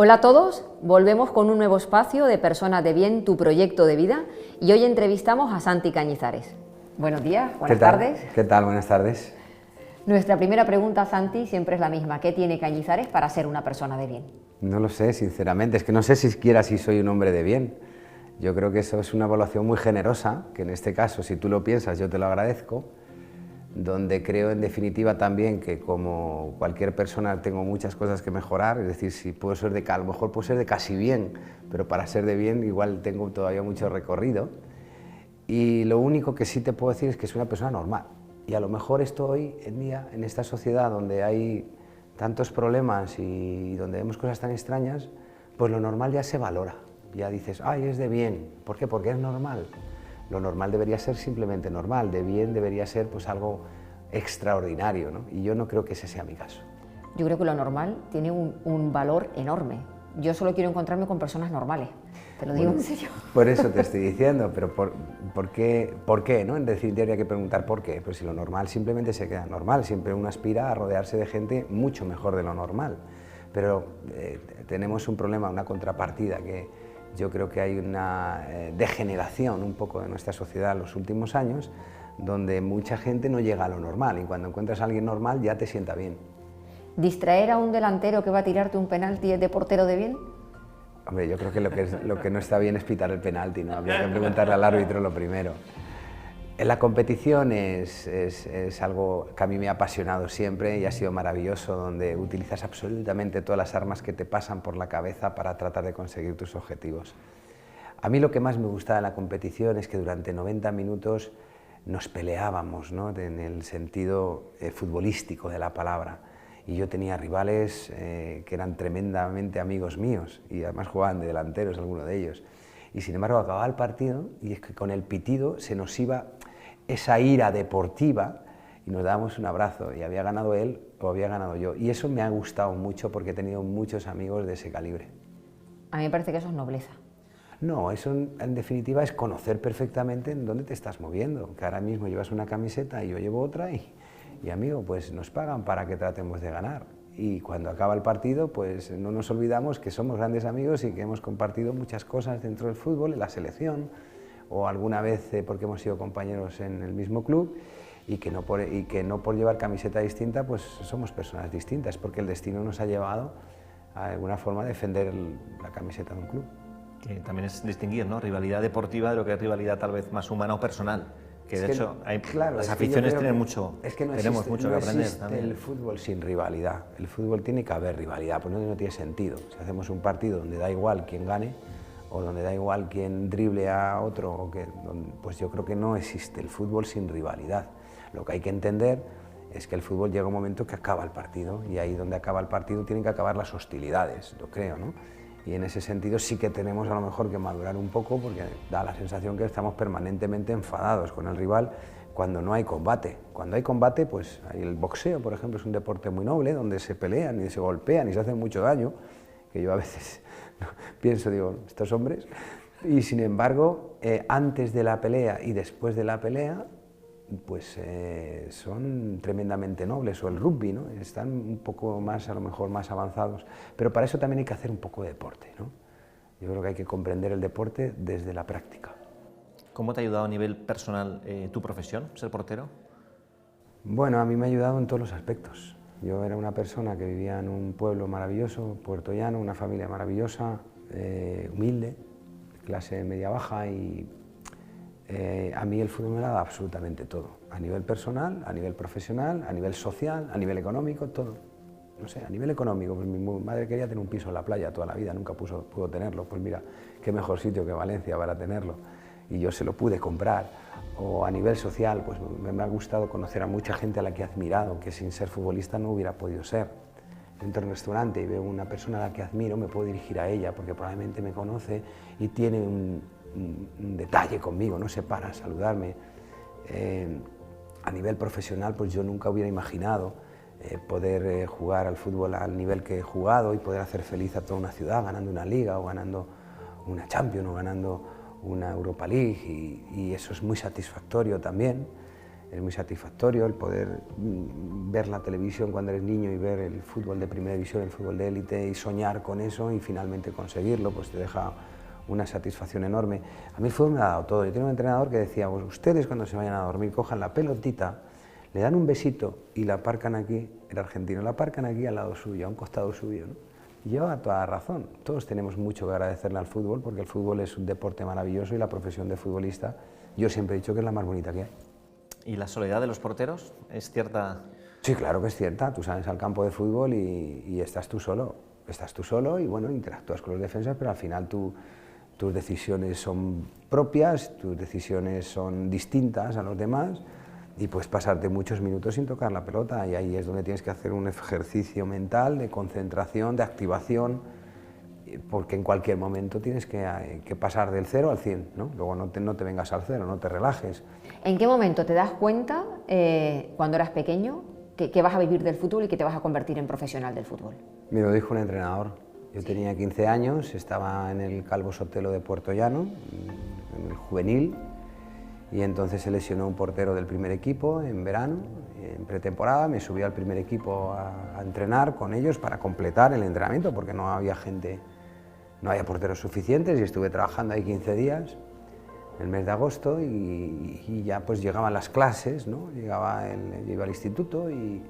Hola a todos, volvemos con un nuevo espacio de Personas de Bien, tu proyecto de vida, y hoy entrevistamos a Santi Cañizares. Buenos días, buenas tardes. ¿Qué tal? Buenas tardes. Nuestra primera pregunta, Santi, siempre es la misma. ¿Qué tiene Cañizares para ser una persona de bien? No lo sé, sinceramente, es que no sé siquiera si soy un hombre de bien. Yo creo que eso es una evaluación muy generosa, que en este caso, si tú lo piensas, yo te lo agradezco, donde creo en definitiva también que como cualquier persona tengo muchas cosas que mejorar, es decir, si puedo ser a lo mejor puedo ser de casi bien, pero para ser de bien igual tengo todavía mucho recorrido. Y lo único que sí te puedo decir es que soy una persona normal. Y a lo mejor esto hoy en día, en esta sociedad donde hay tantos problemas y donde vemos cosas tan extrañas, pues lo normal ya se valora. Ya dices, ay, es de bien. ¿Por qué? Porque es normal. Lo normal debería ser simplemente normal, de bien debería ser pues algo extraordinario, ¿no? Y yo no creo que ese sea mi caso. Yo creo que lo normal tiene un valor enorme. Yo solo quiero encontrarme con personas normales, te lo digo en serio. Por eso te estoy diciendo, pero ¿por qué? ¿No? En definitiva habría que preguntar por qué. Pues si lo normal simplemente se queda normal, siempre uno aspira a rodearse de gente mucho mejor de lo normal. Pero tenemos un problema, una contrapartida, que yo creo que hay una degeneración un poco de nuestra sociedad en los últimos años, donde mucha gente no llega a lo normal y cuando encuentras a alguien normal ya te sienta bien. ¿Distraer a un delantero que va a tirarte un penalti es de portero de bien? Hombre, yo creo que lo que no está bien es pitar el penalti, ¿no? Habría que preguntarle al árbitro lo primero. La competición es algo que a mí me ha apasionado siempre y ha sido maravilloso, donde utilizas absolutamente todas las armas que te pasan por la cabeza para tratar de conseguir tus objetivos. A mí lo que más me gusta de la competición es que durante 90 minutos nos peleábamos, ¿no? En el sentido futbolístico de la palabra. Y yo tenía rivales que eran tremendamente amigos míos y además jugaban de delanteros algunos de ellos. Y sin embargo acababa el partido y es que con el pitido se nos iba esa ira deportiva y nos dábamos un abrazo y había ganado él o había ganado yo. Y eso me ha gustado mucho porque he tenido muchos amigos de ese calibre. A mí me parece que eso es nobleza. No, eso en definitiva es conocer perfectamente en dónde te estás moviendo, que ahora mismo llevas una camiseta y yo llevo otra y amigo, pues nos pagan para que tratemos de ganar. Y cuando acaba el partido, pues no nos olvidamos que somos grandes amigos y que hemos compartido muchas cosas dentro del fútbol, en la selección, o alguna vez porque hemos sido compañeros en el mismo club, y que no por llevar camiseta distinta, pues somos personas distintas, porque el destino nos ha llevado a alguna forma a defender la camiseta de un club. Que también es distinguir, ¿no? Rivalidad deportiva de lo que es rivalidad tal vez más humana o personal. Que de hecho las aficiones tienen mucho, tenemos mucho que aprender también. El fútbol sin rivalidad, el fútbol tiene que haber rivalidad, pues no tiene sentido. Si hacemos un partido donde da igual quién gane o donde da igual quién drible a otro, pues yo creo que no existe el fútbol sin rivalidad. Lo que hay que entender es que el fútbol llega un momento que acaba el partido y ahí donde acaba el partido tienen que acabar las hostilidades, yo creo, ¿no? Y en ese sentido sí que tenemos a lo mejor que madurar un poco porque da la sensación que estamos permanentemente enfadados con el rival cuando no hay combate. Cuando hay combate, pues el boxeo, por ejemplo, es un deporte muy noble donde se pelean y se golpean y se hacen mucho daño, que yo a veces pienso, digo, estos hombres, y sin embargo, antes de la pelea y después de la pelea, pues son tremendamente nobles, o el rugby, ¿no? Están un poco más, a lo mejor más avanzados, pero para eso también hay que hacer un poco de deporte, ¿no? Yo creo que hay que comprender el deporte desde la práctica. ¿Cómo te ha ayudado a nivel personal tu profesión, ser portero? Bueno, a mí me ha ayudado en todos los aspectos. Yo era una persona que vivía en un pueblo maravilloso, Puerto Llano, una familia maravillosa, humilde, clase media-baja y a mí el fútbol me ha dado absolutamente todo, a nivel personal, a nivel profesional, a nivel social, a nivel económico, todo. No sé, a nivel económico, pues mi madre quería tener un piso en la playa toda la vida, nunca pudo tenerlo, pues mira, qué mejor sitio que Valencia para tenerlo, y yo se lo pude comprar. O a nivel social, pues me ha gustado conocer a mucha gente a la que he admirado, que sin ser futbolista no hubiera podido ser. Entro en un restaurante y veo una persona a la que admiro, me puedo dirigir a ella porque probablemente me conoce y tiene un detalle conmigo, no se para a saludarme. A nivel profesional, pues yo nunca hubiera imaginado poder jugar al fútbol al nivel que he jugado y poder hacer feliz a toda una ciudad ganando una liga o ganando una Champions o ganando una Europa League y eso es muy satisfactorio también. es muy satisfactorio el poder ver la televisión cuando eres niño y ver el fútbol de primera división, el fútbol de élite y soñar con eso y finalmente conseguirlo, pues te deja una satisfacción enorme. A mí el fútbol me ha dado todo. Yo tenía un entrenador que decía, pues ustedes cuando se vayan a dormir cojan la pelotita, le dan un besito y la aparcan aquí, el argentino, la aparcan aquí al lado suyo, a un costado suyo, ¿no? Y lleva toda la razón. Todos tenemos mucho que agradecerle al fútbol porque el fútbol es un deporte maravilloso y la profesión de futbolista, yo siempre he dicho que es la más bonita que hay. ¿Y la soledad de los porteros es cierta? Sí, claro que es cierta. Tú sales al campo de fútbol y estás tú solo. Estás tú solo y bueno, interactúas con los defensas, pero al final tus decisiones son propias, tus decisiones son distintas a los demás y puedes pasarte muchos minutos sin tocar la pelota y ahí es donde tienes que hacer un ejercicio mental de concentración, de activación, porque en cualquier momento tienes que pasar del 0 al 100, ¿no? Luego no te vengas al 0, no te relajes. ¿En qué momento te das cuenta, cuando eras pequeño, que vas a vivir del fútbol y que te vas a convertir en profesional del fútbol? Me lo dijo un entrenador. Yo tenía 15 años, estaba en el Calvo Sotelo de Puerto Llano, en el juvenil, y entonces se lesionó un portero del primer equipo en verano, en pretemporada, me subí al primer equipo a entrenar con ellos para completar el entrenamiento, porque no había gente, no había porteros suficientes y estuve trabajando ahí 15 días, el mes de agosto, y ya pues llegaban las clases, ¿no? Yo iba al instituto y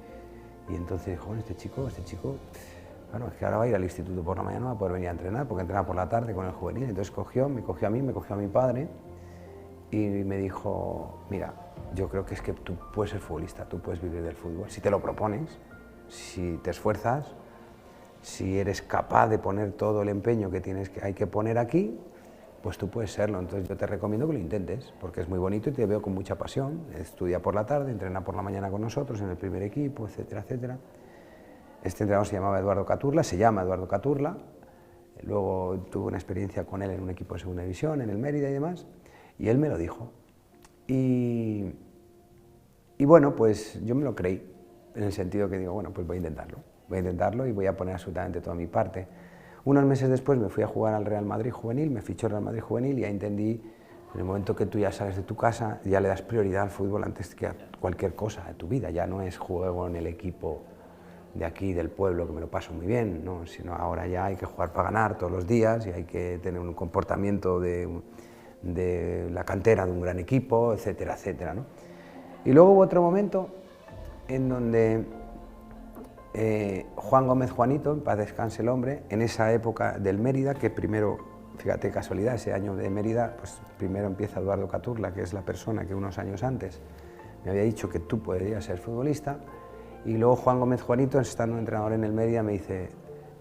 entonces, joder, este chico, bueno, es que ahora va a ir al instituto por la mañana, no va a poder venir a entrenar, porque entrenaba por la tarde con el juvenil. Entonces me cogió a mí, me cogió a mi padre y me dijo, mira, yo creo que es que tú puedes ser futbolista, tú puedes vivir del fútbol, si te lo propones, si te esfuerzas, si eres capaz de poner todo el empeño que hay que poner aquí, pues tú puedes serlo. Entonces yo te recomiendo que lo intentes, porque es muy bonito y te veo con mucha pasión. Estudia por la tarde, entrena por la mañana con nosotros en el primer equipo, etcétera, etcétera. Este entrenador se llama Eduardo Caturla, luego tuve una experiencia con él en un equipo de segunda división, en el Mérida y demás, y él me lo dijo. Y bueno, pues yo me lo creí, en el sentido que digo, bueno, pues voy a intentarlo y voy a poner absolutamente toda mi parte. Unos meses después me fui a jugar al Real Madrid Juvenil, me fichó el Real Madrid Juvenil y ya entendí, en el momento que tú ya sales de tu casa, ya le das prioridad al fútbol antes que a cualquier cosa de tu vida, ya no es juego en el equipo de aquí, del pueblo, que me lo paso muy bien, ¿no? Sino ahora ya hay que jugar para ganar todos los días y hay que tener un comportamiento de la cantera de un gran equipo, etcétera, etcétera, ¿no? Y luego hubo otro momento en donde Juan Gómez Juanito, en paz descanse el hombre, en esa época del Mérida, que primero, fíjate casualidad, ese año de Mérida, pues primero empieza Eduardo Caturla, que es la persona que unos años antes me había dicho que tú podrías ser futbolista. Y luego Juan Gómez Juanito, estando entrenador en el Mérida, me dice,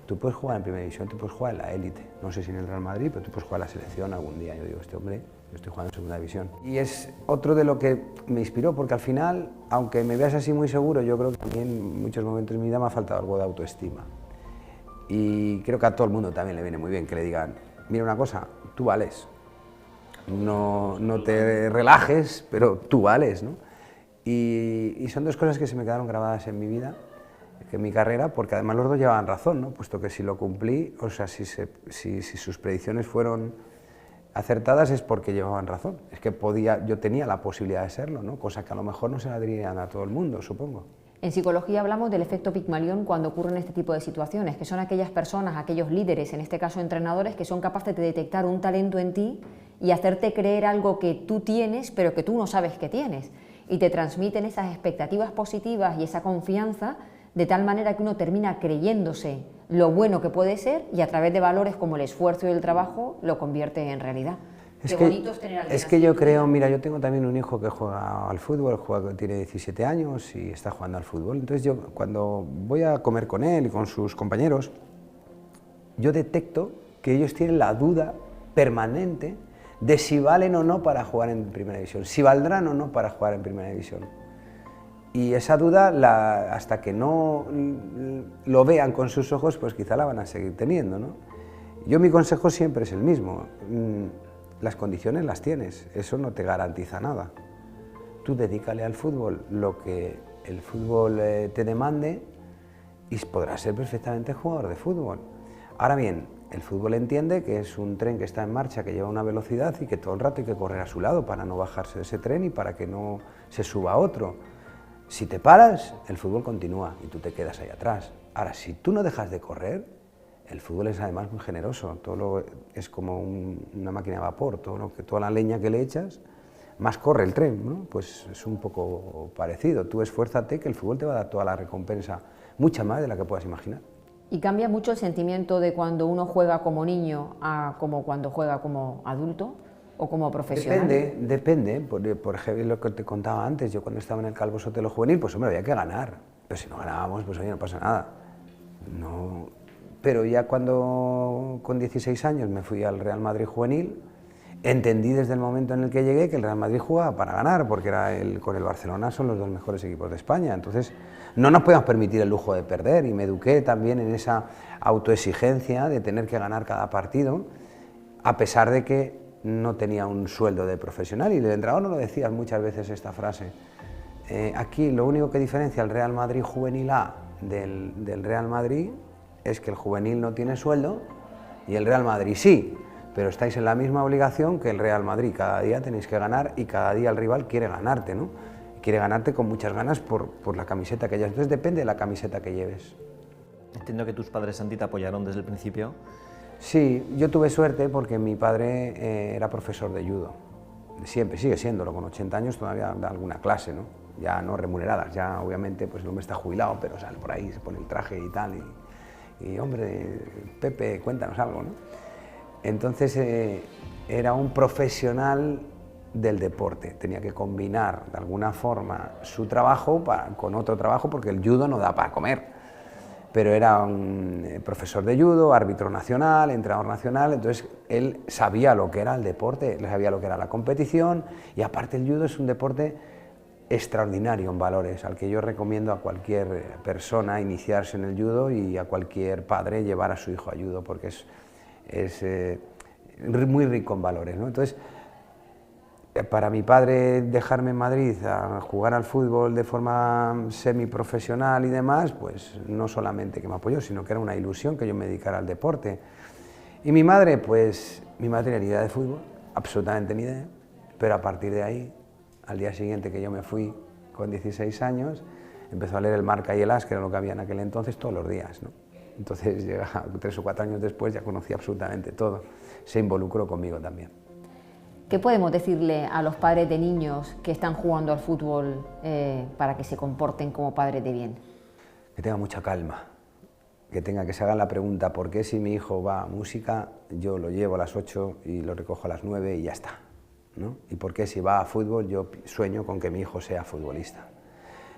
tú puedes jugar en primera división, tú puedes jugar en la élite, no sé si en el Real Madrid, pero tú puedes jugar en la selección algún día. Yo digo, este hombre, yo estoy jugando en segunda división. Y es otro de lo que me inspiró, porque al final, aunque me veas así muy seguro, yo creo que también en muchos momentos de mi vida me ha faltado algo de autoestima. Y creo que a todo el mundo también le viene muy bien que le digan, mira una cosa, tú vales, no te relajes, pero tú vales, ¿no? Y son dos cosas que se me quedaron grabadas en mi vida, en mi carrera, porque además los dos llevaban razón, ¿no? Puesto que si lo cumplí, o sea, si sus predicciones fueron acertadas es porque llevaban razón. Es que yo tenía la posibilidad de serlo, ¿no? Cosa que a lo mejor no se la dirían a todo el mundo, supongo. En psicología hablamos del efecto Pigmalión cuando ocurren este tipo de situaciones, que son aquellas personas, aquellos líderes, en este caso entrenadores, que son capaces de detectar un talento en ti y hacerte creer algo que tú tienes, pero que tú no sabes que tienes. Y te transmiten esas expectativas positivas y esa confianza de tal manera que uno termina creyéndose lo bueno que puede ser y a través de valores como el esfuerzo y el trabajo lo convierte en realidad. Es que yo creo, mira, yo tengo también un hijo que juega al fútbol, tiene 17 años y está jugando al fútbol. Entonces yo cuando voy a comer con él y con sus compañeros, yo detecto que ellos tienen la duda permanente de si valen o no para jugar en primera división, si valdrán o no para jugar en primera división. Y esa duda, hasta que no lo vean con sus ojos, pues quizá la van a seguir teniendo, ¿no? Yo mi consejo siempre es el mismo, las condiciones las tienes, eso no te garantiza nada. Tú dedícale al fútbol lo que el fútbol te demande y podrás ser perfectamente jugador de fútbol. Ahora bien, El fútbol entiende que es un tren que está en marcha, que lleva una velocidad y que todo el rato hay que correr a su lado para no bajarse de ese tren y para que no se suba otro. Si te paras, el fútbol continúa y tú te quedas ahí atrás. Ahora, si tú no dejas de correr, el fútbol es además muy generoso, es como una máquina de vapor, toda la leña que le echas, más corre el tren, ¿no? Pues es un poco parecido. Tú esfuérzate que el fútbol te va a dar toda la recompensa, mucha más de la que puedas imaginar. ¿Y cambia mucho el sentimiento de cuando uno juega como niño a como cuando juega como adulto o como profesional? Depende. Por ejemplo, lo que te contaba antes, yo cuando estaba en el Calvo Sotelo juvenil, pues hombre, había que ganar. Pero si no ganábamos, pues oye, no pasa nada. No. Pero ya cuando con 16 años me fui al Real Madrid juvenil, entendí desde el momento en el que llegué que el Real Madrid jugaba para ganar, porque con el Barcelona son los dos mejores equipos de España. Entonces, no nos podíamos permitir el lujo de perder y me eduqué también en esa autoexigencia de tener que ganar cada partido, a pesar de que no tenía un sueldo de profesional. Y el entrenador nos lo decía muchas veces esta frase. Aquí lo único que diferencia el Real Madrid Juvenil A del Real Madrid es que el juvenil no tiene sueldo y el Real Madrid sí, pero estáis en la misma obligación que el Real Madrid. Cada día tenéis que ganar y cada día el rival quiere ganarte, ¿no? Quiere ganarte con muchas ganas por la camiseta que lleves. Entonces depende de la camiseta que lleves. Entiendo que tus padres, Santi, te apoyaron desde el principio. Sí, yo tuve suerte porque mi padre era profesor de judo. Siempre, sigue siéndolo, con 80 años todavía da alguna clase, ¿no? Ya no remuneradas, ya obviamente pues el hombre está jubilado, pero sale por ahí, se pone el traje y tal. Y hombre, Pepe, cuéntanos algo, ¿no? Entonces era un profesional del deporte, tenía que combinar de alguna forma su trabajo con otro trabajo porque el judo no da para comer, pero era un profesor de judo, árbitro nacional, entrenador nacional, entonces él sabía lo que era el deporte, sabía lo que era la competición y aparte el judo es un deporte extraordinario en valores, al que yo recomiendo a cualquier persona iniciarse en el judo y a cualquier padre llevar a su hijo a judo porque es muy rico en valores, ¿no? Entonces, para mi padre dejarme en Madrid a jugar al fútbol de forma semiprofesional y demás, pues no solamente que me apoyó, sino que era una ilusión que yo me dedicara al deporte. Y mi madre, pues, mi madre tenía ni idea de fútbol, absolutamente ni idea, pero a partir de ahí, al día siguiente que yo me fui con 16 años, empezó a leer el Marca y el As, que era lo que había en aquel entonces, todos los días, ¿no? Entonces, 3 o 4 años después, ya conocía absolutamente todo. Se involucró conmigo también. ¿Qué podemos decirle a los padres de niños que están jugando al fútbol para que se comporten como padres de bien? Que tengan mucha calma, que se hagan la pregunta, ¿por qué si mi hijo va a música, yo lo llevo a las 8 y lo recojo a las 9 y ya está, ¿no? ¿Y por qué si va a fútbol, yo sueño con que mi hijo sea futbolista?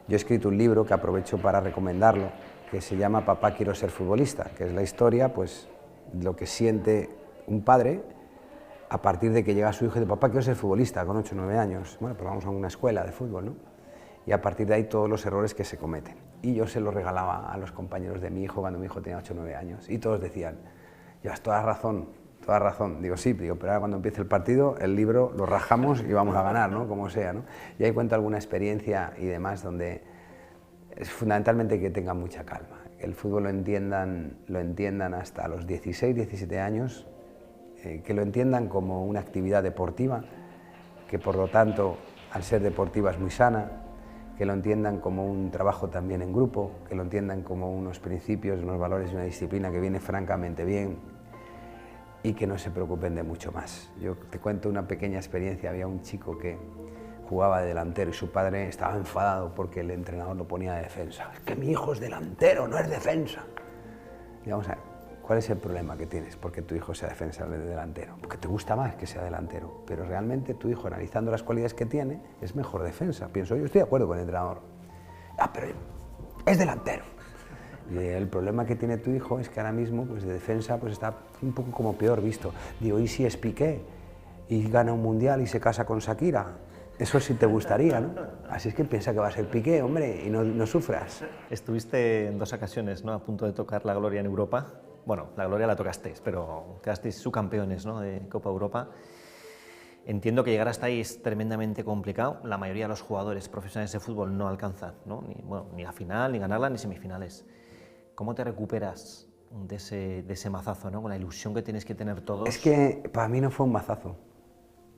Yo he escrito un libro que aprovecho para recomendarlo, que se llama Papá, quiero ser futbolista, que es la historia, pues, lo que siente un padre a partir de que llega su hijo y dice, papá, quiero ser futbolista con 8 o 9 años. Bueno, pues vamos a una escuela de fútbol, ¿no? Y a partir de ahí todos los errores que se cometen. Y yo se los regalaba a los compañeros de mi hijo cuando mi hijo tenía 8 o 9 años. Y todos decían, llevas toda razón, toda razón. Digo, sí, digo, pero ahora cuando empiece el partido, el libro lo rajamos y vamos a ganar, ¿no? Como sea, ¿no? Y ahí cuento alguna experiencia y demás donde es fundamentalmente que tengan mucha calma. Que el fútbol lo entiendan hasta los 16, 17 años, que lo entiendan como una actividad deportiva, que por lo tanto, al ser deportiva es muy sana, que lo entiendan como un trabajo también en grupo, que lo entiendan como unos principios, unos valores y una disciplina que viene francamente bien y que no se preocupen de mucho más. Yo te cuento una pequeña experiencia, había un chico que jugaba de delantero y su padre estaba enfadado porque el entrenador lo ponía de defensa. Es que mi hijo es delantero, no es defensa. Y vamos a ver, ¿cuál es el problema que tienes porque tu hijo sea defensa de delantero? Porque te gusta más que sea delantero, pero realmente tu hijo, analizando las cualidades que tiene, es mejor defensa. Pienso, yo estoy de acuerdo con el entrenador. Ah, pero es delantero. Y el problema que tiene tu hijo es que ahora mismo, pues de defensa, pues está un poco como peor visto. Digo, ¿y si es Piqué y gana un mundial y se casa con Shakira? Eso sí te gustaría, ¿no? Así es que piensa que va a ser Piqué, hombre, y no sufras. Estuviste en 2 ocasiones, ¿no?, a punto de tocar la gloria en Europa. Bueno, la gloria la tocasteis, pero quedasteis subcampeones, ¿no?, de Copa Europa. Entiendo que llegar hasta ahí es tremendamente complicado. La mayoría de los jugadores profesionales de fútbol no alcanzan, ¿no?, ni la final, ni ganarla, ni semifinales. ¿Cómo te recuperas de ese mazazo, ¿no? Con la ilusión que tienes que tener todos. Es que para mí no fue un mazazo,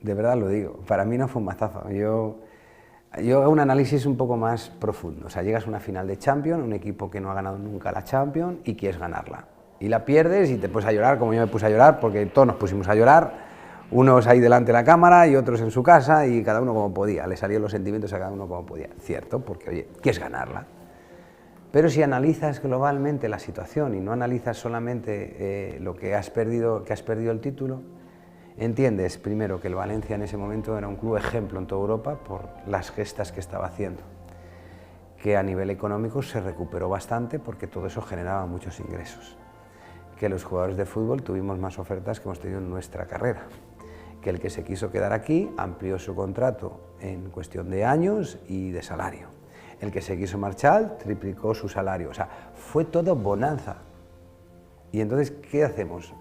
de verdad lo digo, para mí no fue un mazazo. Yo hago un análisis un poco más profundo, o sea, llegas a una final de Champions, un equipo que no ha ganado nunca la Champions y quieres ganarla. Y la pierdes y te pones a llorar, como yo me puse a llorar, porque todos nos pusimos a llorar, unos ahí delante de la cámara y otros en su casa, y cada uno como podía, le salían los sentimientos a cada uno como podía, cierto, porque oye, quieres ganarla. Pero si analizas globalmente la situación y no analizas solamente lo que has perdido el título, entiendes primero que el Valencia en ese momento era un club ejemplo en toda Europa por las gestas que estaba haciendo, que a nivel económico se recuperó bastante porque todo eso generaba muchos ingresos, que los jugadores de fútbol tuvimos más ofertas que hemos tenido en nuestra carrera, que el que se quiso quedar aquí amplió su contrato en cuestión de años y de salario. El que se quiso marchar triplicó su salario, o sea, fue todo bonanza. Y entonces, ¿qué hacemos?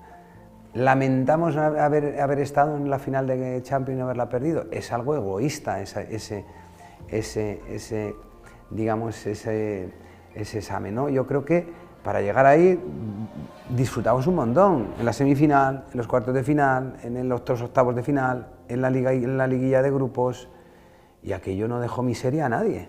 ¿Lamentamos haber estado en la final de Champions y haberla perdido? Es algo egoísta ese examen, ¿no? Yo creo que para llegar ahí disfrutamos un montón, en la semifinal, en los cuartos de final, en los otros octavos de final, en la liguilla de grupos, y aquello no dejó miseria a nadie.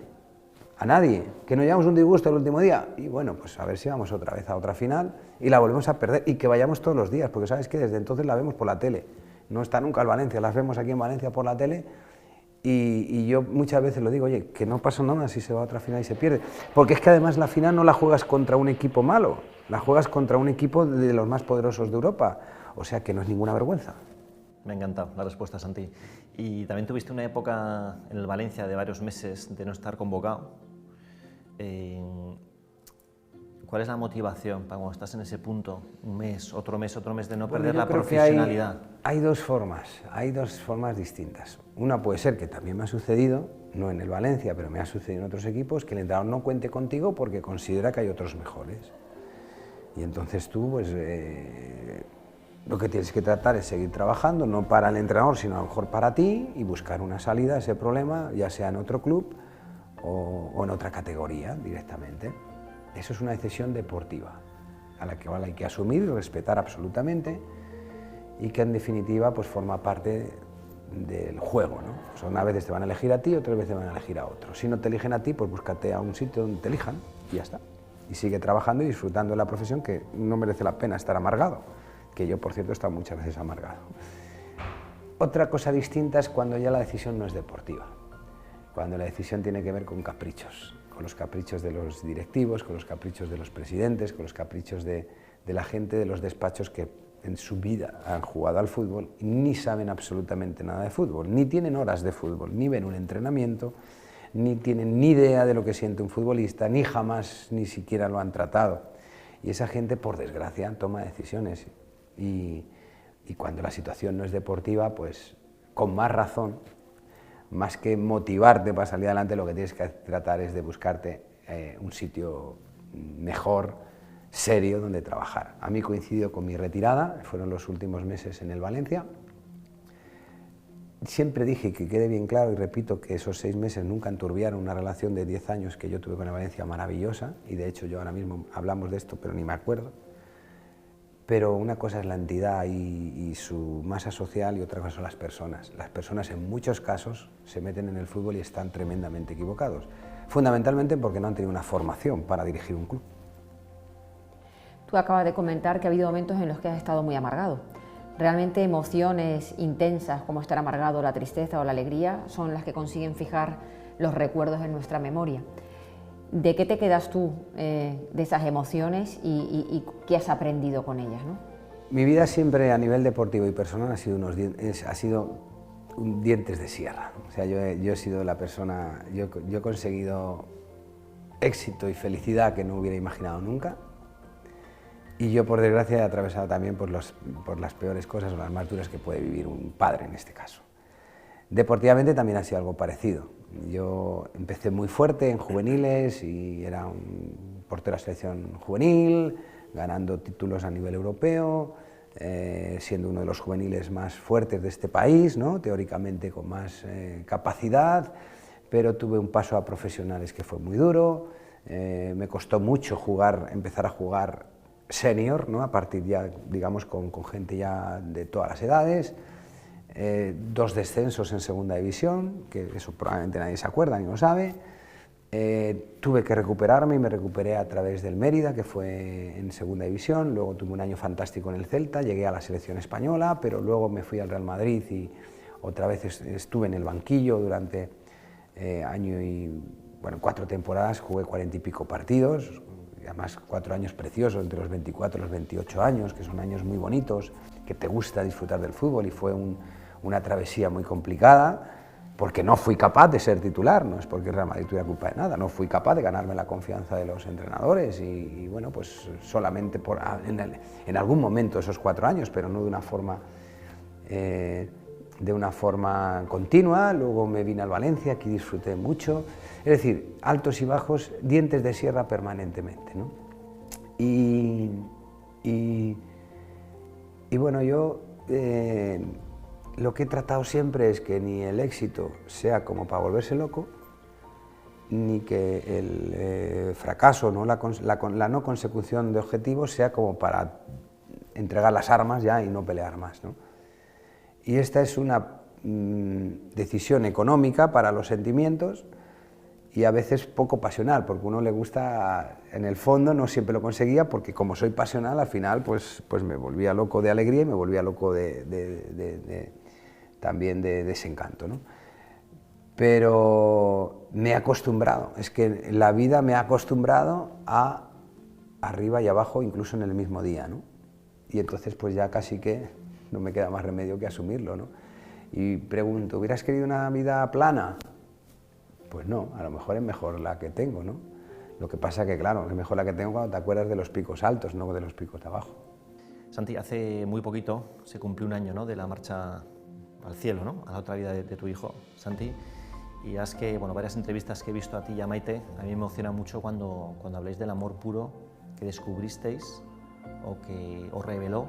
A nadie, que nos llevamos un disgusto el último día y bueno, pues a ver si vamos otra vez a otra final y la volvemos a perder y que vayamos todos los días, porque sabes que desde entonces la vemos por la tele, no está nunca el Valencia, las vemos aquí en Valencia por la tele y yo muchas veces lo digo, oye, que no pasa nada si se va a otra final y se pierde, porque es que además la final no la juegas contra un equipo malo, la juegas contra un equipo de los más poderosos de Europa, o sea que no es ninguna vergüenza. Me ha encantado la respuesta, Santi. Y también tuviste una época en el Valencia de varios meses de no estar convocado. ¿Cuál es la motivación para cuando estás en ese punto, un mes, otro mes de no perder la profesionalidad? Hay dos formas distintas. Una puede ser, que también me ha sucedido, no en el Valencia, pero me ha sucedido en otros equipos, que el entrenador no cuente contigo porque considera que hay otros mejores. Y entonces tú, pues, lo que tienes que tratar es seguir trabajando, no para el entrenador, sino a lo mejor para ti, y buscar una salida a ese problema, ya sea en otro club o en otra categoría directamente. Eso es una decisión deportiva, a la que hay que asumir y respetar absolutamente, y que en definitiva pues forma parte del juego, ¿no? O sea, unas veces te van a elegir a ti, otras veces te van a elegir a otro. Si no te eligen a ti, pues búscate a un sitio donde te elijan y ya está. Y sigue trabajando y disfrutando de la profesión, que no merece la pena estar amargado, que yo, por cierto, he estado muchas veces amargado. Otra cosa distinta es cuando ya la decisión no es deportiva, cuando la decisión tiene que ver con caprichos, con los caprichos de los directivos, con los caprichos de los presidentes, con los caprichos de la gente de los despachos que en su vida han jugado al fútbol y ni saben absolutamente nada de fútbol, ni tienen horas de fútbol, ni ven un entrenamiento, ni tienen ni idea de lo que siente un futbolista, ni jamás ni siquiera lo han tratado. Y esa gente, por desgracia, toma decisiones y cuando la situación no es deportiva, pues con más razón, más que motivarte para salir adelante, lo que tienes que tratar es de buscarte un sitio mejor, serio, donde trabajar. A mí coincidió con mi retirada, fueron los últimos meses en el Valencia. Siempre dije, que quede bien claro y repito, que esos 6 meses nunca enturbiaron una relación de 10 años que yo tuve con el Valencia maravillosa, y de hecho yo ahora mismo hablamos de esto, pero ni me acuerdo. Pero una cosa es la entidad y su masa social y otra cosa son las personas. Las personas en muchos casos se meten en el fútbol y están tremendamente equivocados, fundamentalmente porque no han tenido una formación para dirigir un club. Tú acabas de comentar que ha habido momentos en los que has estado muy amargado. Realmente emociones intensas como estar amargado, la tristeza o la alegría son las que consiguen fijar los recuerdos en nuestra memoria. ¿De qué te quedas tú de esas emociones y qué has aprendido con ellas, ¿no? Mi vida siempre a nivel deportivo y personal ha sido dientes de sierra. O sea, yo he sido la persona, yo he conseguido éxito y felicidad que no hubiera imaginado nunca. Y yo, por desgracia, he atravesado también por las peores cosas o las más duras que puede vivir un padre en este caso. Deportivamente también ha sido algo parecido. Yo empecé muy fuerte en juveniles y era un portero de selección juvenil, ganando títulos a nivel europeo, siendo uno de los juveniles más fuertes de este país, ¿no? Teóricamente con más capacidad, pero tuve un paso a profesionales que fue muy duro, me costó mucho empezar a jugar senior, ¿no? A partir ya, digamos, con gente ya de todas las edades, 2 descensos en segunda división, que eso probablemente nadie se acuerda ni lo sabe. Tuve que recuperarme y me recuperé a través del Mérida, que fue en segunda división, luego tuve un año fantástico en el Celta, llegué a la selección española, pero luego me fui al Real Madrid y otra vez estuve en el banquillo durante año y, bueno, 4 temporadas, jugué 40 y pico partidos, y además 4 años preciosos, entre los 24 y los 28 años, que son años muy bonitos, que te gusta disfrutar del fútbol, y fue una travesía muy complicada, porque no fui capaz de ser titular, no es porque el Real Madrid tuviera culpa de nada, no fui capaz de ganarme la confianza de los entrenadores y bueno, pues solamente en algún momento esos 4 años, pero no de una forma continua. Luego me vine al Valencia, aquí disfruté mucho, es decir, altos y bajos, dientes de sierra permanentemente, ¿no? Y bueno, yo lo que he tratado siempre es que ni el éxito sea como para volverse loco, ni que el fracaso, ¿no? la no consecución de objetivos sea como para entregar las armas ya y no pelear más, ¿no? Y esta es una decisión económica para los sentimientos y a veces poco pasional, porque a uno le gusta, en el fondo no siempre lo conseguía, porque como soy pasional, al final pues me volvía loco de alegría y me volvía loco también de desencanto, ¿no? Pero me he acostumbrado, es que la vida me ha acostumbrado a arriba y abajo, incluso en el mismo día, ¿no? Y entonces pues ya casi que no me queda más remedio que asumirlo, ¿no? Y pregunto, ¿hubieras querido una vida plana? Pues no, a lo mejor es mejor la que tengo, ¿no? Lo que pasa que, claro, es mejor la que tengo cuando te acuerdas de los picos altos, no de los picos de abajo. Santi, hace muy poquito se cumplió un año, ¿no?, de la marcha al cielo, ¿no?, a la otra vida de tu hijo, Santi. Y es que, bueno, varias entrevistas que he visto a ti y a Maite, a mí me emociona mucho cuando habláis del amor puro que descubristeis o que os reveló,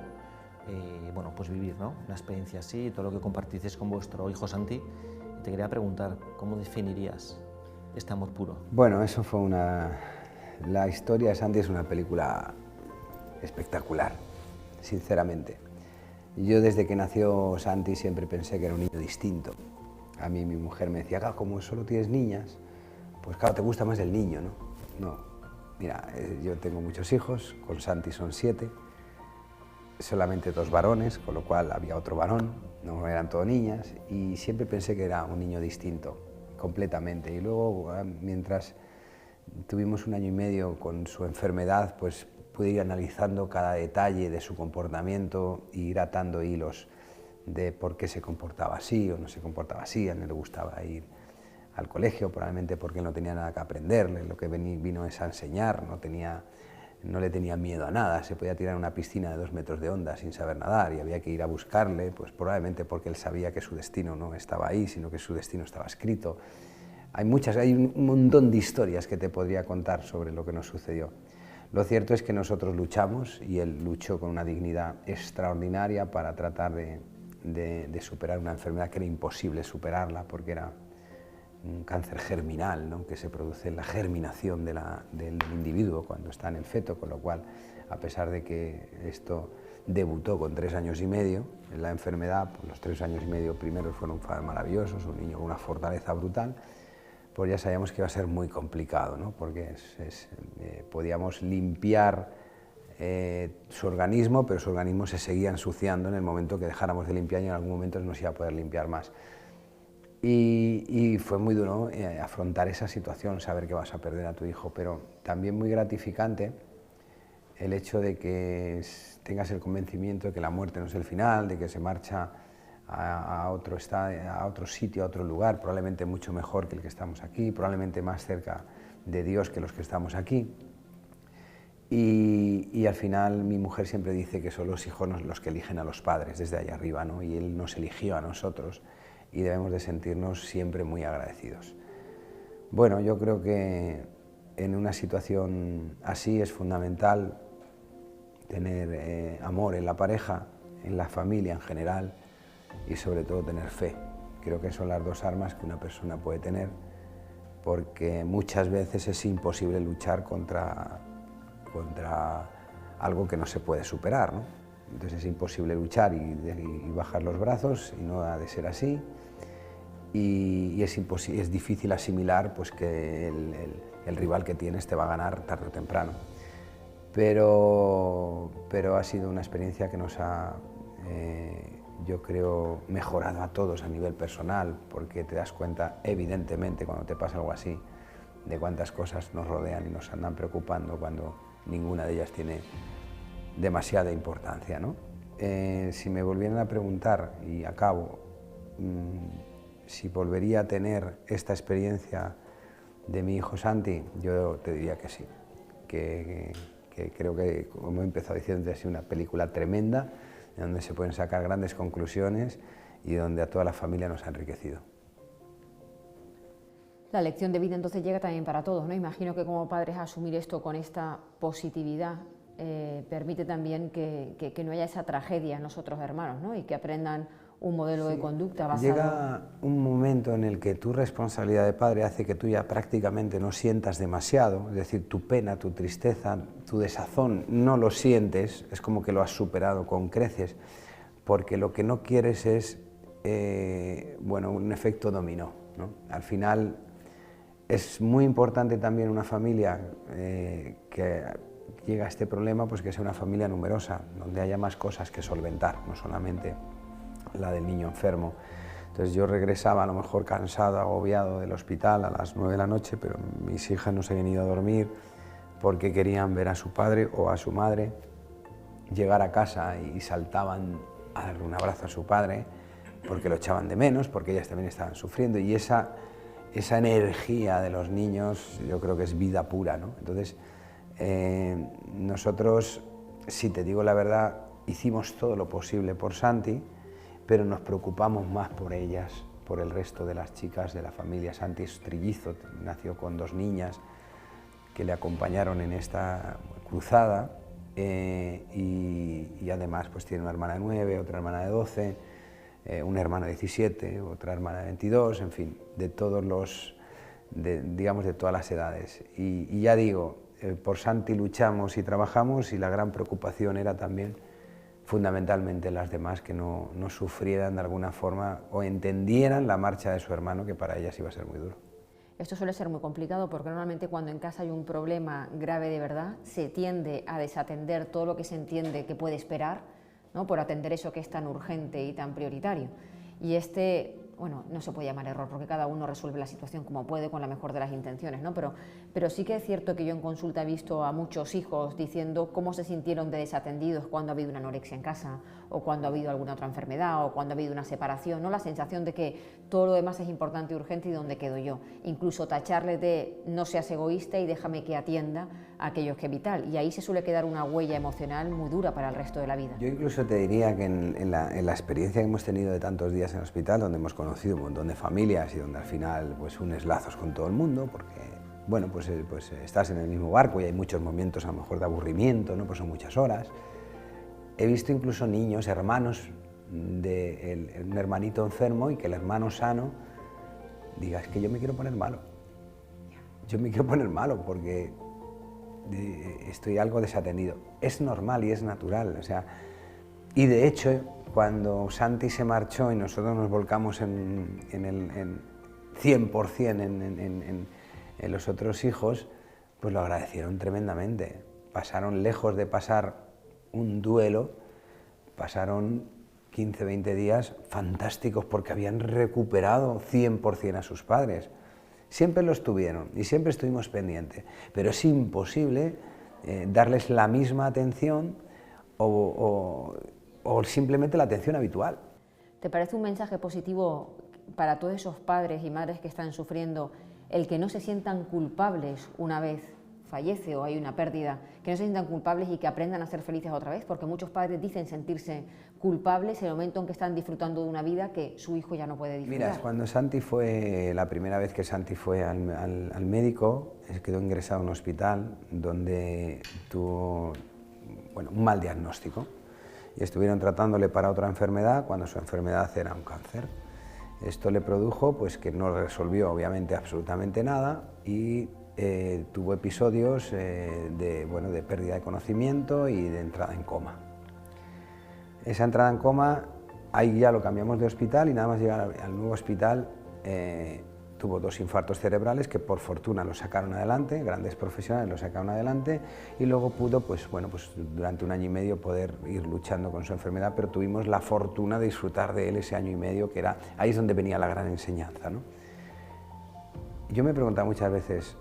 bueno, pues vivir, ¿no?, una experiencia así, y todo lo que compartisteis con vuestro hijo Santi. Y te quería preguntar, ¿cómo definirías este amor puro? Bueno, eso fue la historia de Santi es una película espectacular, sinceramente. Yo desde que nació Santi siempre pensé que era un niño distinto. A mí mi mujer me decía, claro, como solo tienes niñas, pues claro, te gusta más el niño, ¿no? No, mira, yo tengo muchos hijos, con Santi son 7, solamente 2 varones, con lo cual había otro varón, no eran todas niñas, y siempre pensé que era un niño distinto, completamente. Y luego, mientras tuvimos 1 año y medio con su enfermedad, pues pude ir analizando cada detalle de su comportamiento e ir atando hilos de por qué se comportaba así o no se comportaba así. A él no le gustaba ir al colegio, probablemente porque él no tenía nada que aprenderle, lo que vino es a enseñar, no le tenía miedo a nada, se podía tirar en una piscina de 2 metros de honda sin saber nadar y había que ir a buscarle, pues probablemente porque él sabía que su destino no estaba ahí, sino que su destino estaba escrito. Hay un montón de historias que te podría contar sobre lo que nos sucedió. Lo cierto es que nosotros luchamos y él luchó con una dignidad extraordinaria para tratar de superar una enfermedad que era imposible superarla porque era un cáncer germinal, ¿no?, que se produce en la germinación del individuo cuando está en el feto, con lo cual, a pesar de que esto debutó con 3 años y medio, en la enfermedad, pues los 3 años y medio primeros fueron maravillosos, un niño con una fortaleza brutal, pues ya sabíamos que iba a ser muy complicado, ¿no?, porque podíamos limpiar su organismo, pero su organismo se seguía ensuciando en el momento que dejáramos de limpiar y en algún momento no se iba a poder limpiar más. Y fue muy duro afrontar esa situación, saber que vas a perder a tu hijo, pero también muy gratificante el hecho de que tengas el convencimiento de que la muerte no es el final, de que se marcha a otro sitio, a otro lugar, probablemente mucho mejor que el que estamos aquí, probablemente más cerca de Dios que los que estamos aquí. Y al final mi mujer siempre dice que son los hijos los que eligen a los padres desde allá arriba, ¿no?, y él nos eligió a nosotros y debemos de sentirnos siempre muy agradecidos. Bueno, yo creo que en una situación así es fundamental tener amor en la pareja, en la familia en general y sobre todo tener fe. Creo que son las 2 armas que una persona puede tener porque muchas veces es imposible luchar contra algo que no se puede superar, ¿no? Entonces es imposible luchar y bajar los brazos, y no ha de ser así. Y es difícil asimilar pues, que el rival que tienes te va a ganar tarde o temprano. Pero ha sido una experiencia que nos ha, yo creo, mejorado a todos a nivel personal, porque te das cuenta, evidentemente, cuando te pasa algo así, de cuántas cosas nos rodean y nos andan preocupando cuando ninguna de ellas tiene demasiada importancia, ¿no? Si me volvieran a preguntar, y acabo, si volvería a tener esta experiencia de mi hijo Santi, yo te diría que sí, que creo que, como he empezado diciendo, ha sido una película tremenda, de donde se pueden sacar grandes conclusiones y donde a toda la familia nos ha enriquecido. La lección de vida entonces llega también para todos, ¿no? Imagino que como padres asumir esto con esta positividad permite también que no haya esa tragedia en los otros hermanos, ¿no? Y que aprendan un modelo de conducta basado... Llega un momento en el que tu responsabilidad de padre hace que tú ya prácticamente no sientas demasiado, es decir, tu pena, tu tristeza, tu desazón no lo sientes, es como que lo has superado con creces, porque lo que no quieres es bueno, un efecto dominó, ¿no? Al final es muy importante también una familia que llega a este problema, pues que sea una familia numerosa, donde haya más cosas que solventar, no solamente la del niño enfermo. Entonces yo regresaba a lo mejor cansado, agobiado del hospital a las 9 de la noche, pero mis hijas no se habían ido a dormir porque querían ver a su padre o a su madre, llegar a casa y saltaban a darle un abrazo a su padre porque lo echaban de menos, porque ellas también estaban sufriendo, y esa energía de los niños yo creo que es vida pura, ¿no? Entonces nosotros, si te digo la verdad, hicimos todo lo posible por Santi, pero nos preocupamos más por ellas, por el resto de las chicas de la familia. Santi es trillizo, nació con 2 niñas que le acompañaron en esta cruzada, y además pues tiene una hermana de 9, otra hermana de 12, una hermana de 17, otra hermana de 22, en fin, de todos los, digamos, de todas las edades. Y ya digo, por Santi luchamos y trabajamos, y la gran preocupación era también fundamentalmente las demás, que no sufrieran de alguna forma o entendieran la marcha de su hermano, que para ellas iba a ser muy duro. Esto suele ser muy complicado porque normalmente cuando en casa hay un problema grave de verdad se tiende a desatender todo lo que se entiende que puede esperar, ¿no? Por atender eso que es tan urgente y tan prioritario. Y bueno, no se puede llamar error porque cada uno resuelve la situación como puede con la mejor de las intenciones, ¿no? Pero sí que es cierto que yo en consulta he visto a muchos hijos diciendo cómo se sintieron de desatendidos cuando ha habido una anorexia en casa, o cuando ha habido alguna otra enfermedad, o cuando ha habido una separación, ¿no? La sensación de que todo lo demás es importante y urgente y dónde quedo yo. Incluso tacharle de no seas egoísta y déjame que atienda a aquello que es vital. Y ahí se suele quedar una huella emocional muy dura para el resto de la vida. Yo incluso te diría que en la experiencia que hemos tenido de tantos días en el hospital, donde hemos conocido un montón de familias y donde al final pues unes lazos con todo el mundo, porque bueno, pues estás en el mismo barco y hay muchos momentos a lo mejor de aburrimiento, ¿no? Pues son muchas horas. He visto incluso niños, hermanos de un hermanito enfermo, y que el hermano sano diga: es que yo me quiero poner malo, yo me quiero poner malo porque estoy algo desatendido. Es normal y es natural, o sea, y de hecho cuando Santi se marchó y nosotros nos volcamos en 100% en los otros hijos, pues lo agradecieron tremendamente. Pasaron, lejos de pasar un duelo, pasaron 15, 20 días fantásticos porque habían recuperado 100% a sus padres. Siempre los tuvieron y siempre estuvimos pendientes, pero es imposible darles la misma atención o simplemente la atención habitual. ¿Te parece un mensaje positivo para todos esos padres y madres que están sufriendo el que no se sientan culpables una vez fallece o hay una pérdida, que no se sientan culpables y que aprendan a ser felices otra vez? Porque muchos padres dicen sentirse culpables en el momento en que están disfrutando de una vida que su hijo ya no puede disfrutar. Mira, cuando Santi fue, la primera vez que Santi fue al médico, quedó ingresado en un hospital donde tuvo, bueno, un mal diagnóstico, y estuvieron tratándole para otra enfermedad cuando su enfermedad era un cáncer. Esto le produjo pues que no resolvió obviamente absolutamente nada, y tuvo episodios de pérdida de conocimiento y de entrada en coma. Esa entrada en coma, ahí ya lo cambiamos de hospital y nada más llegar al nuevo hospital tuvo 2 infartos cerebrales que por fortuna lo sacaron adelante, grandes profesionales lo sacaron adelante, y luego pudo pues durante 1 año y medio poder ir luchando con su enfermedad, pero tuvimos la fortuna de disfrutar de él ese año y medio, que era, ahí es donde venía la gran enseñanza, ¿no? Yo me he preguntado muchas veces,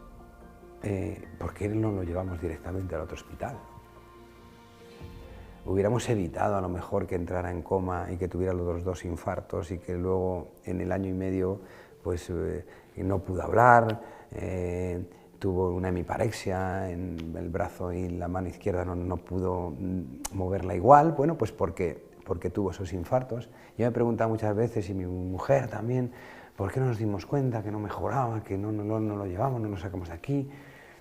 ¿por qué no lo llevamos directamente al otro hospital? Hubiéramos evitado a lo mejor que entrara en coma y que tuviera los 2 infartos y que luego en el año y medio pues no pudo hablar, tuvo una hemiparexia en el brazo y la mano izquierda no pudo moverla igual, bueno, pues porque tuvo esos infartos. Yo me he preguntado muchas veces, y mi mujer también, ¿por qué no nos dimos cuenta que no mejoraba, que no lo llevamos, no lo sacamos de aquí?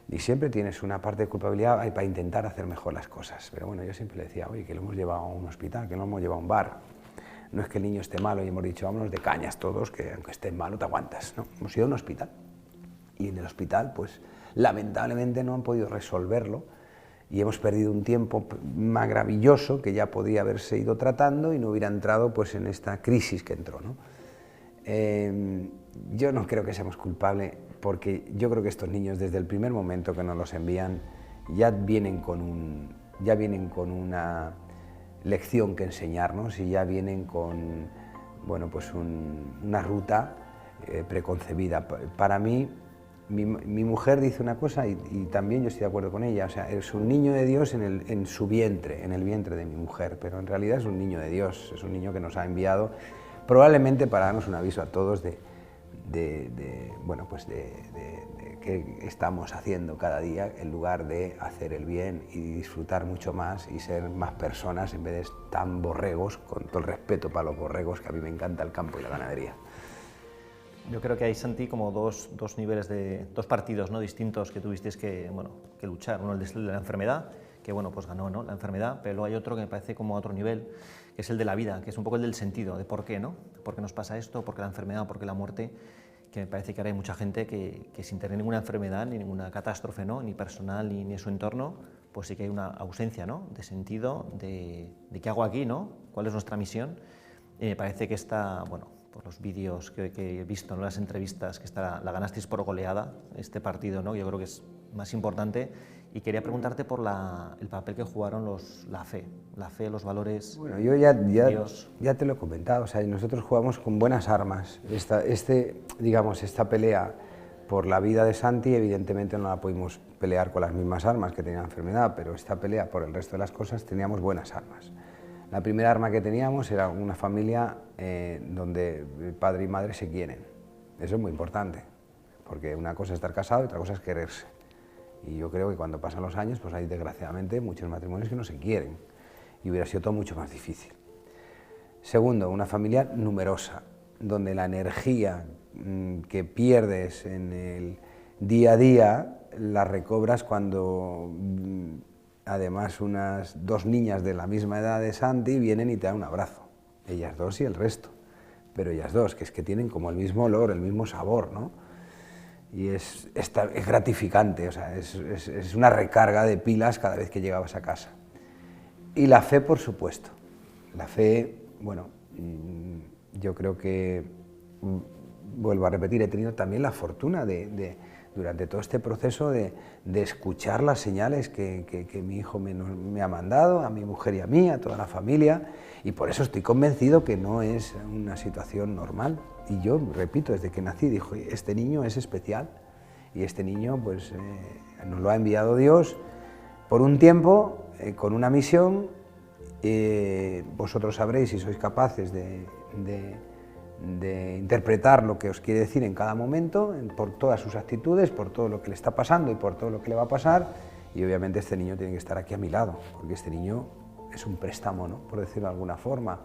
Y siempre tienes una parte de culpabilidad para intentar hacer mejor las cosas. Pero bueno, yo siempre le decía, oye, que lo hemos llevado a un hospital, que lo hemos llevado a un bar. No es que el niño esté malo y hemos dicho, vámonos de cañas todos, que aunque esté malo te aguantas. No, hemos ido a un hospital. Y en el hospital, pues lamentablemente no han podido resolverlo y hemos perdido un tiempo maravilloso que ya podría haberse ido tratando y no hubiera entrado pues en esta crisis que entró, ¿no? Yo no creo que seamos culpables, porque yo creo que estos niños desde el primer momento que nos los envían ya vienen con una lección que enseñarnos y ya vienen con, bueno, pues una ruta preconcebida. Para mí, mi mujer dice una cosa y también yo estoy de acuerdo con ella, o sea, es un niño de Dios en su vientre, en el vientre de mi mujer, pero en realidad es un niño de Dios, es un niño que nos ha enviado probablemente para darnos un aviso a todos de qué estamos haciendo cada día en lugar de hacer el bien y disfrutar mucho más y ser más personas en vez de tan borregos, con todo el respeto para los borregos, que a mí me encanta el campo y la ganadería. Yo creo que hay, Santi, como dos niveles, dos partidos, ¿no?, distintos que tuvisteis que luchar. Uno el de la enfermedad, que bueno, pues ganó, ¿no?, la enfermedad, pero luego hay otro que me parece como a otro nivel, que es el de la vida, que es un poco el del sentido, de por qué, ¿no? ¿Por qué nos pasa esto? ¿Por qué la enfermedad? ¿Por qué la muerte? Que me parece que ahora hay mucha gente que sin tener ninguna enfermedad, ni ninguna catástrofe, ¿no?, ni personal, ni en su entorno, pues sí que hay una ausencia, ¿no?, de sentido, de qué hago aquí, ¿no?, cuál es nuestra misión. Y me parece que esta, bueno, por los vídeos que he visto en las entrevistas, que la ganasteis por goleada, este partido, ¿no?, yo creo que es más importante. Y quería preguntarte por el papel que jugaron la fe, los valores. Bueno, yo ya te lo he comentado, o sea, nosotros jugamos con buenas armas. Esta pelea por la vida de Santi, evidentemente no la pudimos pelear con las mismas armas que tenía la enfermedad, pero esta pelea por el resto de las cosas teníamos buenas armas. La primera arma que teníamos era una familia donde el padre y madre se quieren. Eso es muy importante, porque una cosa es estar casado y otra cosa es quererse. Y yo creo que cuando pasan los años, pues hay desgraciadamente muchos matrimonios que no se quieren y hubiera sido todo mucho más difícil. Segundo, una familia numerosa, donde la energía que pierdes en el día a día la recobras cuando además unas 2 niñas de la misma edad de Santi vienen y te dan un abrazo, ellas 2 y el resto, pero ellas 2, que es que tienen como el mismo olor, el mismo sabor, ¿no? Y es gratificante, o sea, es una recarga de pilas cada vez que llegabas a casa. Y la fe, por supuesto. La fe, bueno, yo creo que, vuelvo a repetir, he tenido también la fortuna durante todo este proceso de escuchar las señales que mi hijo me ha mandado, a mi mujer y a mí, a toda la familia, y por eso estoy convencido que no es una situación normal. Y yo, repito, desde que nací, dijo, este niño es especial, y este niño pues, nos lo ha enviado Dios por un tiempo, con una misión. Vosotros sabréis, si sois capaces de interpretar lo que os quiere decir en cada momento, por todas sus actitudes, por todo lo que le está pasando y por todo lo que le va a pasar, y obviamente este niño tiene que estar aquí a mi lado, porque este niño es un préstamo, ¿no?, por decirlo de alguna forma.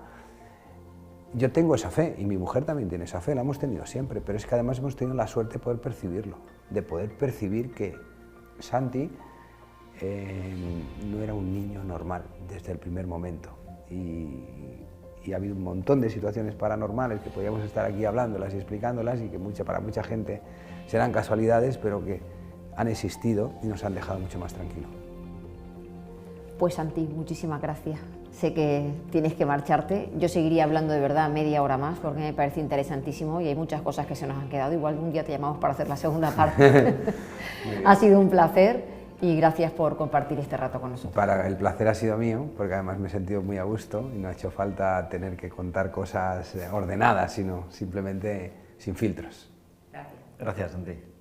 Yo tengo esa fe, y mi mujer también tiene esa fe, la hemos tenido siempre, pero es que además hemos tenido la suerte de poder percibirlo, de poder percibir que Santi no era un niño normal desde el primer momento, y ha habido un montón de situaciones paranormales que podríamos estar aquí hablándolas y explicándolas, y que para mucha gente serán casualidades, pero que han existido y nos han dejado mucho más tranquilos. Pues Santi, muchísimas gracias. Sé que tienes que marcharte. Yo seguiría hablando de verdad media hora más porque me parece interesantísimo y hay muchas cosas que se nos han quedado. Igual un día te llamamos para hacer la segunda parte. Ha sido un placer y gracias por compartir este rato con nosotros. El placer ha sido mío, porque además me he sentido muy a gusto y no ha hecho falta tener que contar cosas ordenadas, sino simplemente sin filtros. Gracias, Santi.